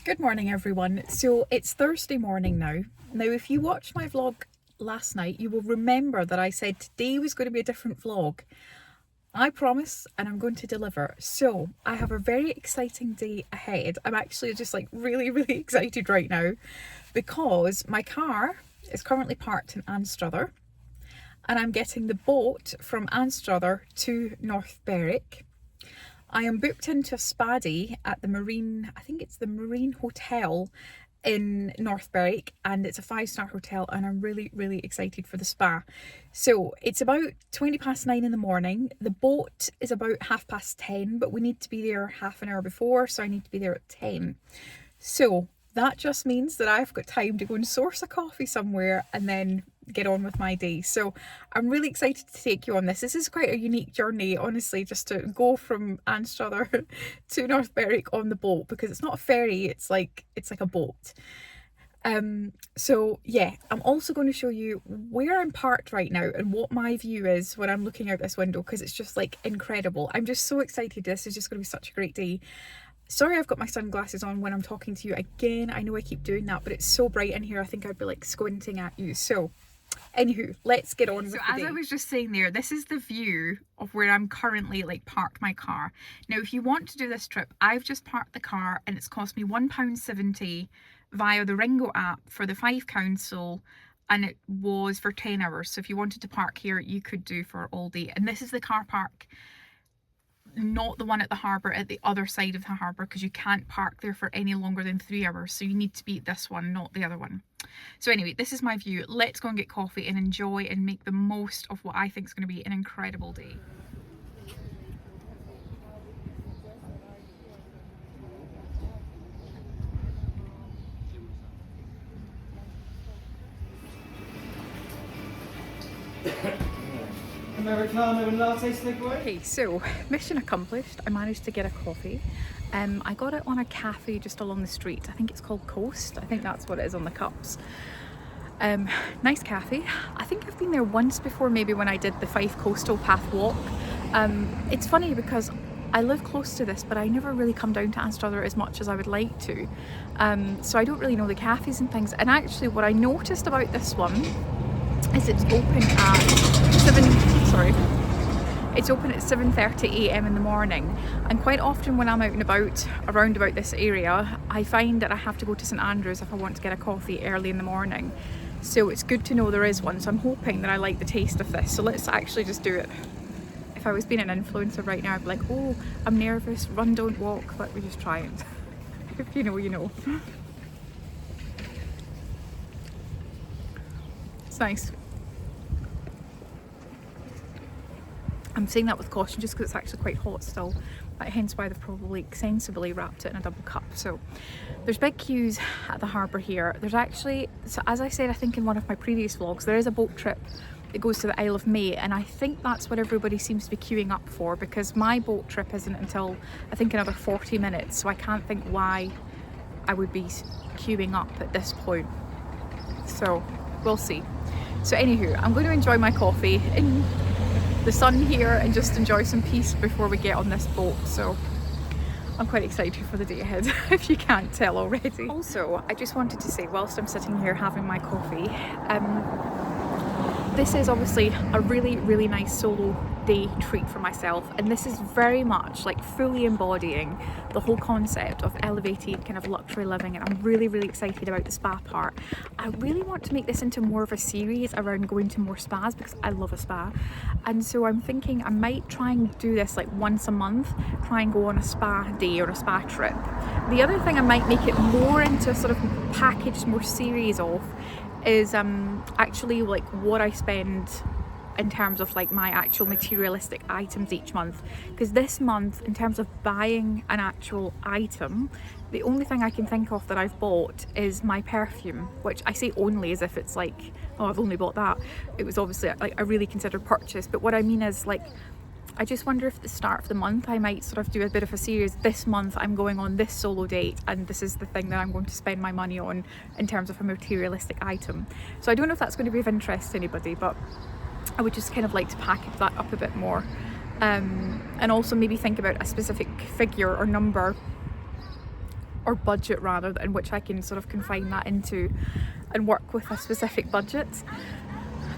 Good morning everyone. So it's Thursday morning now. Now if you watched my vlog last night, you will remember that I said today was going to be a different vlog. I promise, and I'm going to deliver. So I have a very exciting day ahead. I'm actually just like really excited right now because my car is currently parked in Anstruther and I'm getting the boat from Anstruther to North Berwick. I am booked into a spa day at the Marine, I think it's the Marine Hotel in North Berwick, and it's a 5-star hotel, and I'm really excited for the spa. So it's about 9:20 in the morning. The boat is about 10:30, but we need to be there half an hour before, so I need to be there at 10. So that just means that I've got time to go and source a coffee somewhere and then get on with my day. So I'm really excited to take you on this. This is quite a unique journey, honestly, just to go from Anstruther to North Berwick on the boat, because it's not a ferry, it's like a boat. So yeah, I'm also going to show you where I'm parked right now and what my view is when I'm looking out this window, because it's just like incredible. I'm just so excited. This is just going to be such a great day. Sorry I've got my sunglasses on when I'm talking to you again. I know I keep doing that, but it's so bright in here I think I'd be like squinting at you. So anywho, let's get on with the day. So as I was just saying there, this is the view of where I'm currently like parked my car. Now if you want to do this trip, I've just parked the car and it's cost me £1.70 via the Ringo app for the 5 council, and it was for 10 hours. So if you wanted to park here, you could do for all day. And this is the car park, not the one at the harbour, at the other side of the harbour, because you can't park there for any longer than 3 hours. So you need to be at this one, not the other one. So anyway, this is my view. Let's go and get coffee and enjoy and make the most of what I think is going to be an incredible day. Americano and latte takeaway. Okay, so mission accomplished. I managed to get a coffee. I got it on a cafe just along the street. I think it's called Coast. I think that's what it is on the cups. Nice cafe. I think I've been there once before, maybe when I did the Fife Coastal Path walk. It's funny because I live close to this, but I never really come down to Anstruther as much as I would like to. So I don't really know the cafes and things. And actually what I noticed about this one is it's open at it's open at 7:30 AM in the morning, and quite often when I'm out and about around about this area, I find that I have to go to St Andrews if I want to get a coffee early in the morning. So it's good to know there is one, so I'm hoping that I like the taste of this. So let's actually just do it. If I was being an influencer right now, I'd be like, oh, I'm nervous, run, don't walk, but we just try it. If you know, you know. It's nice. I'm saying that with caution just because it's actually quite hot still, hence why they've probably sensibly wrapped it in a double cup. So there's big queues at the harbour here. There's actually, so as I said I think in one of my previous vlogs, there is a boat trip that goes to the Isle of May, and I think that's what everybody seems to be queuing up for, because my boat trip isn't until I think another 40 minutes, so I can't think why I would be queuing up at this point. So we'll see. So anywho, I'm going to enjoy my coffee in the sun here and just enjoy some peace before we get on this boat. So I'm quite excited for the day ahead, if you can't tell already. Also, I just wanted to say, whilst I'm sitting here having my coffee, this is obviously a really nice solo day treat for myself, and this is very much like fully embodying the whole concept of elevated kind of luxury living, and I'm really excited about the spa part. I really want to make this into more of a series around going to more spas, because I love a spa, and so I'm thinking I might try and do this like once a month, try and go on a spa day or a spa trip. The other thing I might make it more into a sort of packaged more series of is actually like what I spend in terms of like my actual materialistic items each month, because this month in terms of buying an actual item, the only thing I can think of that I've bought is my perfume, which I say only as if it's like, oh, I've only bought that. It was obviously like a really considered purchase, but what I mean is like, I just wonder if at the start of the month I might sort of do a bit of a series. This month I'm going on this solo date, and this is the thing that I'm going to spend my money on in terms of a materialistic item. So I don't know if that's going to be of interest to anybody, but I would just kind of like to package that up a bit more, and also maybe think about a specific figure or number or budget rather, in which I can sort of confine that into and work with a specific budget.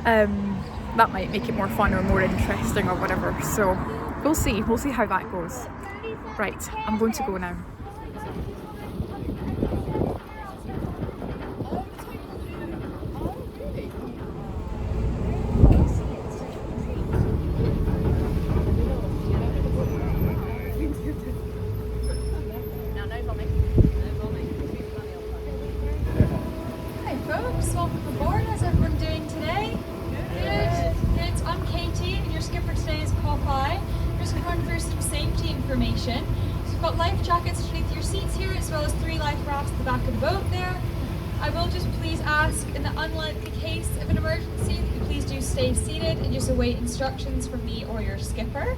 That might make it more fun or more interesting or whatever, so we'll see how that goes. Right, I'm going to go now. Hi folks, welcome aboard. How's everyone doing today? Good. I'm Katie and your skipper today is Popeye. I'm just going to run through some safety information. So we've got life jackets underneath your seats here, as well as 3 life rafts at the back of the boat there. I will just please ask, in the unlikely case of an emergency, that you please do stay seated and just await instructions from me or your skipper.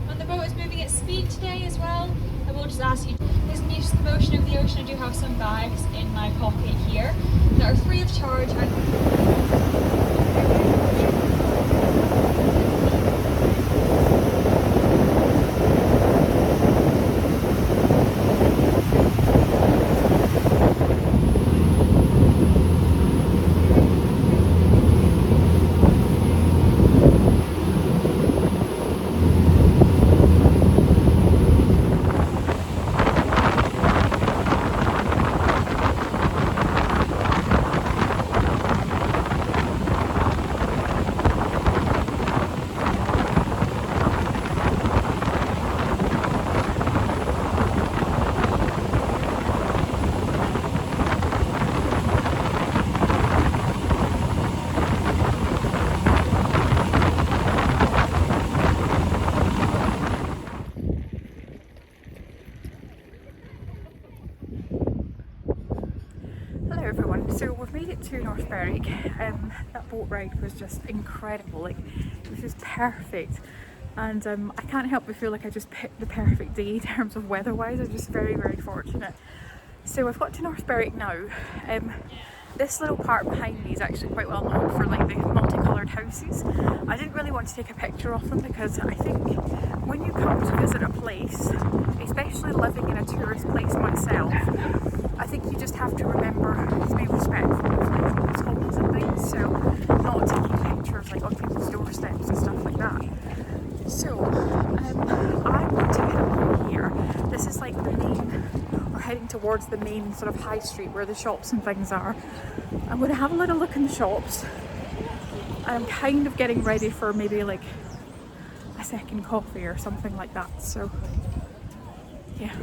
When the boat is moving at speed today as well, I will just ask you, as an use of the motion of the ocean, I do have some bags in my pocket here that are free of charge. Hello everyone, so we've made it to North Berwick. That boat ride was just incredible, like it was just perfect, and I can't help but feel like I just picked the perfect day in terms of weather-wise. I'm just very, very fortunate. So I've got to North Berwick now. This little part behind me is actually quite well known for like the multicoloured houses. I didn't really want to take a picture of them because I think when you come to visit a place, especially living in a tourist place myself, I think you just have to remember to be respectful of people's homes and things, so not taking pictures like on people's doorsteps and stuff like that. So I'm going to head up here. This is like the main, or heading towards the main sort of high street where the shops and things are. I'm going to have a little look in the shops. I'm kind of getting ready for maybe like a second coffee or something like that, so yeah.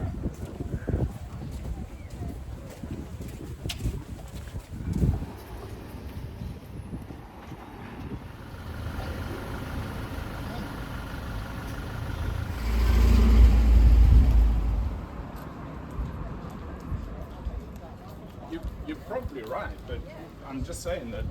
You're probably right, but I'm just saying that.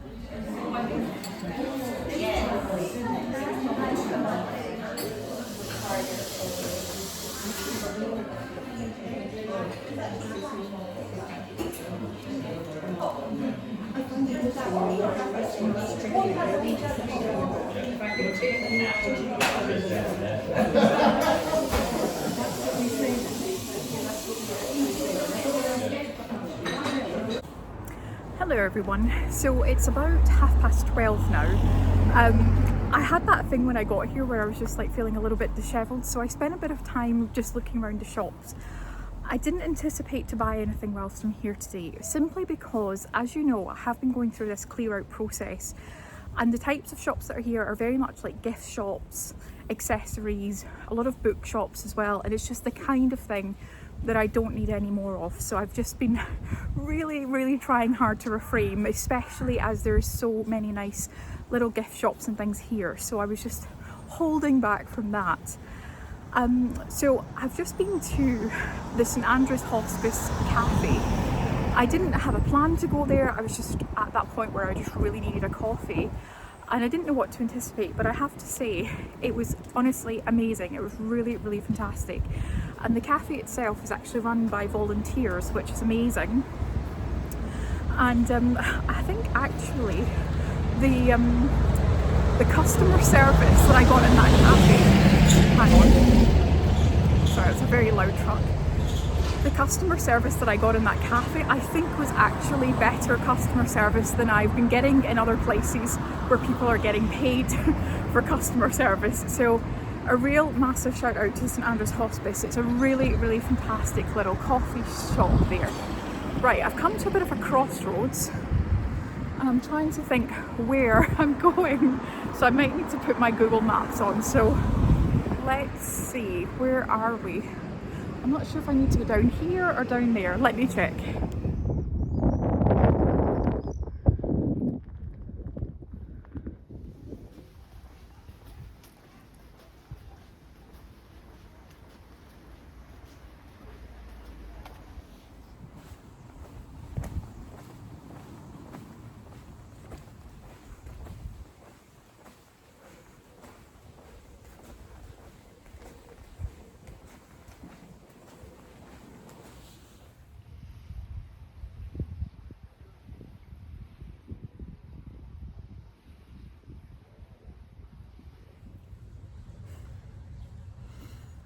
Hello everyone, so it's about 12:30 now. I had that thing when I got here where I was just like feeling a little bit dishevelled, so I spent a bit of time just looking around the shops. I didn't anticipate to buy anything whilst I'm here today, simply because, as you know, I have been going through this clear out process, and the types of shops that are here are very much like gift shops, accessories, a lot of bookshops as well, and it's just the kind of thing that I don't need any more of. So I've just been really trying hard to refrain, especially as there's so many nice little gift shops and things here, so I was just holding back from that. So I've just been to the St Andrew's Hospice cafe. I didn't have a plan to go there, I was just at that point where I just really needed a coffee and I didn't know what to anticipate, but I have to say it was honestly amazing. It was really fantastic, and the cafe itself is actually run by volunteers, which is amazing. And I think actually the customer service that I got in that cafe, hang on, sorry, it's a very loud truck. The customer service that I got in that cafe, I think, was actually better customer service than I've been getting in other places where people are getting paid for customer service. So a real massive shout out to St Andrew's Hospice. It's a really, really fantastic little coffee shop there. Right, I've come to a bit of a crossroads and I'm trying to think where I'm going. So I might need to put my Google Maps on. So let's see, where are we? I'm not sure if I need to go down here or down there. Let me check.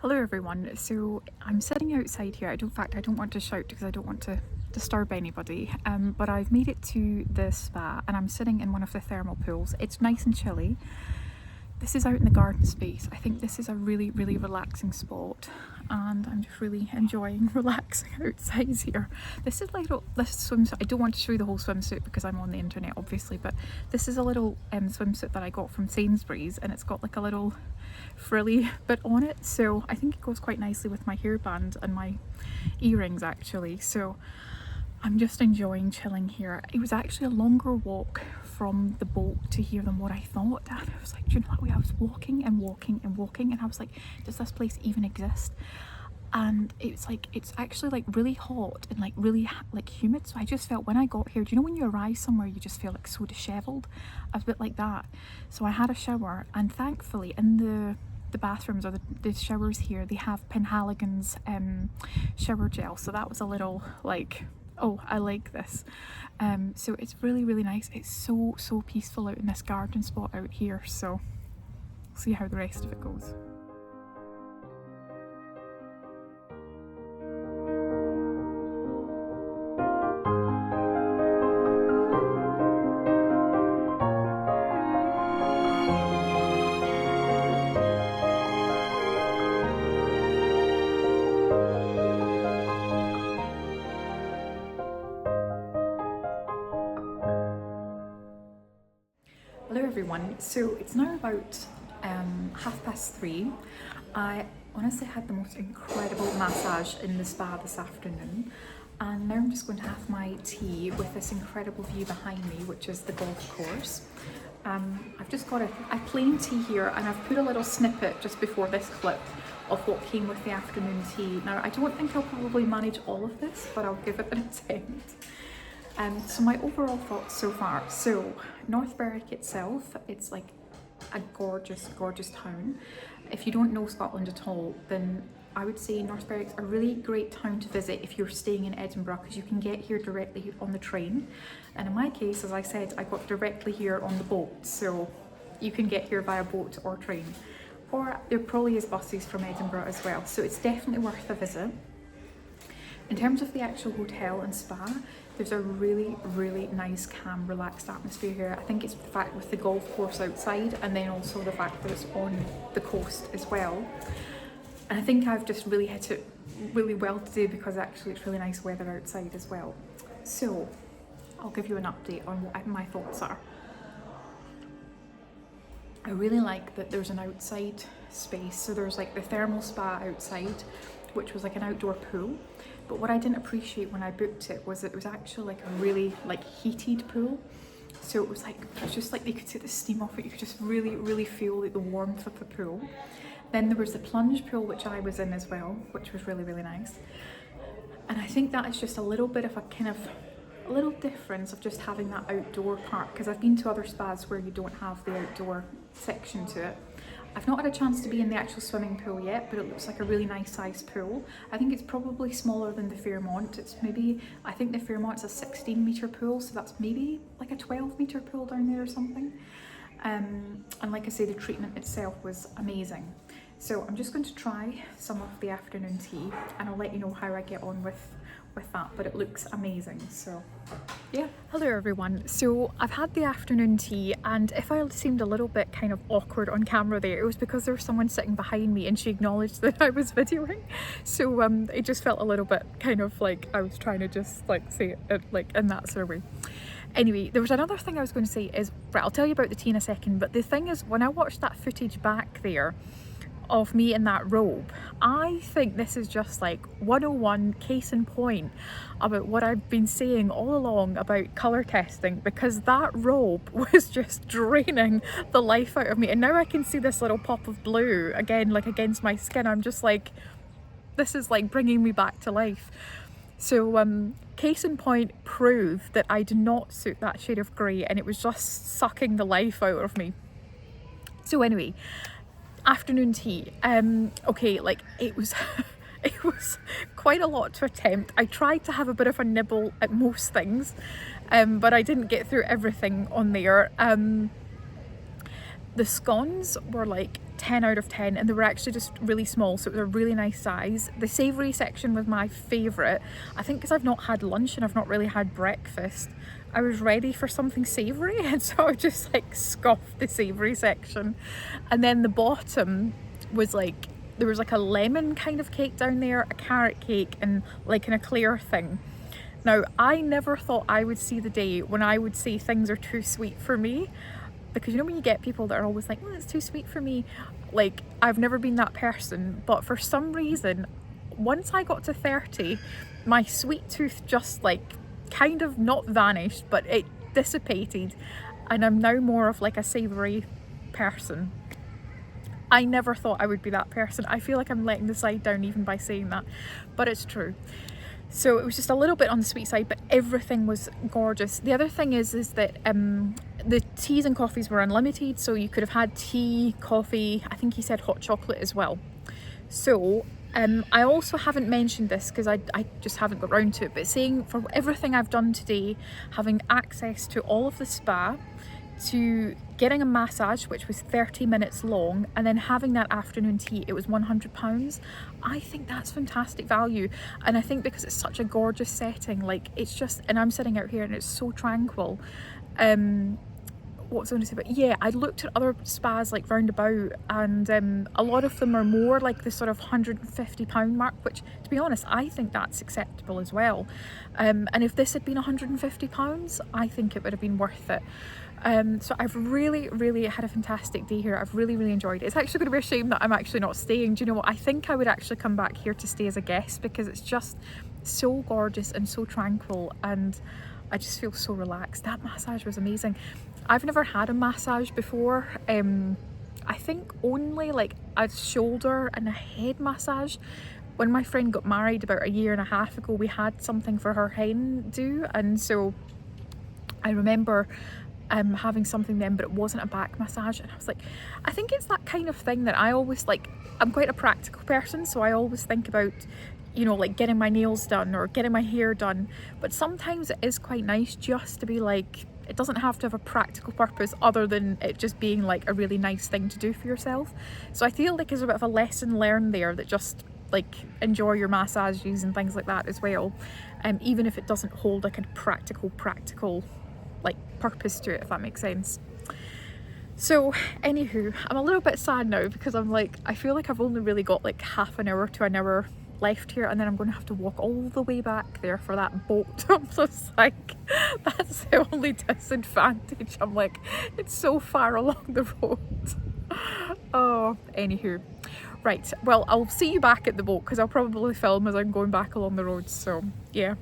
Hello everyone, so I'm sitting outside here. In fact, I don't want to shout because I don't want to disturb anybody, but I've made it to the spa and I'm sitting in one of the thermal pools. It's nice and chilly. This is out in the garden space. I think this is a really, really relaxing spot and I'm just really enjoying relaxing outside here. This is like this swimsuit. I don't want to show you the whole swimsuit because I'm on the internet obviously, but this is a little swimsuit that I got from Sainsbury's and it's got like a little frilly bit on it, so I think it goes quite nicely with my hairband and my earrings actually. So I'm just enjoying chilling here. It was actually a longer walk from the boat to here than what I thought, and I was like, do you know what, I was walking and walking and walking and I was like, does this place even exist? And it's like, it's actually like really hot and like really like humid, so I just felt when I got here, do you know when you arrive somewhere you just feel like so dishevelled? I was a bit like that. So I had a shower and thankfully in the bathrooms or the showers here, they have Penhaligon's shower gel, so that was a little like, oh, I like this. So it's really, really nice. It's so peaceful out in this garden spot out here, so we'll see how the rest of it goes. Hello everyone, so it's now about 3:30. I honestly had the most incredible massage in the spa this afternoon and now I'm just going to have my tea with this incredible view behind me, which is the golf course. I've just got a plain tea here and I've put a little snippet just before this clip of what came with the afternoon tea. Now I don't think I'll probably manage all of this, but I'll give it an attempt. So my overall thoughts so far. So North Berwick itself, it's like a gorgeous, gorgeous town. If you don't know Scotland at all, then I would say North Berwick's a really great town to visit if you're staying in Edinburgh, because you can get here directly on the train. And in my case, as I said, I got directly here on the boat, so you can get here via boat or train. Or there probably is buses from Edinburgh as well, so it's definitely worth a visit. In terms of the actual hotel and spa, there's a really, really nice, calm, relaxed atmosphere here. I think it's the fact with the golf course outside and then also the fact that it's on the coast as well. And I think I've just really hit it really well today because actually it's really nice weather outside as well. So I'll give you an update on what my thoughts are. I really like that there's an outside space. So there's like the thermal spa outside, which was like an outdoor pool. But what I didn't appreciate when I booked it was it was actually like a really like heated pool. So it was just like you could see the steam off it. You could just really, really feel like the warmth of the pool. Then there was the plunge pool, which I was in as well, which was really, really nice. And I think that is just a little bit of a little difference of just having that outdoor part, because I've been to other spas where you don't have the outdoor section to it. I've not had a chance to be in the actual swimming pool yet, but it looks like a really nice sized pool. I think it's probably smaller than the Fairmont. It's maybe, I think the Fairmont's a 16-metre pool, so that's maybe like a 12-metre pool down there or something. And like I say, the treatment itself was amazing. So I'm just going to try some of the afternoon tea and I'll let you know how I get on with that, but it looks amazing, so yeah. Hello everyone. So I've had the afternoon tea, and if I seemed a little bit kind of awkward on camera there, it was because there was someone sitting behind me and she acknowledged that I was videoing, so it just felt a little bit kind of like I was trying to just like say it like in that sort of way. Anyway, there was another thing I was going to say is, right, I'll tell you about the tea in a second, but the thing is, when I watched that footage back there of me in that robe, I think this is just like 101 case in point about what I've been saying all along about colour testing, because that robe was just draining the life out of me, and now I can see this little pop of blue again like against my skin. I'm just like, this is like bringing me back to life. So case in point, proof that I do not suit that shade of grey, and it was just sucking the life out of me. So anyway, afternoon tea. Okay, like it was it was quite a lot to attempt. I tried to have a bit of a nibble at most things, but I didn't get through everything on there. The scones were like 10 out of 10, and they were actually just really small, so it was a really nice size. The savoury section was my favourite. I think because I've not had lunch and I've not really had breakfast, I was ready for something savoury, and so I just like scoffed the savoury section. And then the bottom was like, there was like a lemon kind of cake down there, a carrot cake, and like an eclair thing. Now, I never thought I would see the day when I would say things are too sweet for me, because you know when you get people that are always like, oh, it's too sweet for me. Like, I've never been that person, but for some reason, once I got to 30, my sweet tooth just like kind of not vanished, but it dissipated, and I'm now more of like a savoury person. I never thought I would be that person. I feel like I'm letting the side down even by saying that, but it's true. So it was just a little bit on the sweet side, but everything was gorgeous. The other thing is that the teas and coffees were unlimited, so you could have had tea, coffee, I think he said hot chocolate as well. So I also haven't mentioned this because I just haven't got round to it, but saying for everything I've done today, having access to all of the spa, to getting a massage which was 30 minutes long, and then having that afternoon tea, it was £100. I think that's fantastic value, and I think because it's such a gorgeous setting, like it's just, and I'm sitting out here and it's so tranquil. What was I going to say? But yeah, I looked at other spas like roundabout, and a lot of them are more like the sort of £150 mark, which to be honest I think that's acceptable as well. And if this had been £150, I think it would have been worth it. So I've really had a fantastic day here. I've really enjoyed it. It's actually going to be a shame that I'm actually not staying. Do you know what? I think I would actually come back here to stay as a guest, because it's just so gorgeous and so tranquil, and I just feel so relaxed. That massage was amazing. I've never had a massage before. I think only like a shoulder and a head massage. When my friend got married about 1.5 years ago, we had something for her hen do, and so I remember having something then, but it wasn't a back massage, and I was like, I think it's that kind of thing that I always like. I'm quite a practical person, so I always think about, you know, like getting my nails done or getting my hair done, but sometimes it is quite nice just to be like, it doesn't have to have a practical purpose other than it just being like a really nice thing to do for yourself. So I feel like there's a bit of a lesson learned there, that just like enjoy your massages and things like that as well, even if it doesn't hold like a practical like purpose to it, if that makes sense. So anywho, I'm a little bit sad now because I'm like, I feel like I've only really got like half an hour to an hour left here, and then I'm going to have to walk all the way back there for that boat. I'm just like, that's the only disadvantage. I'm like, it's so far along the road. Oh, anywho, right, well, I'll see you back at the boat because I'll probably film as I'm going back along the road, so yeah.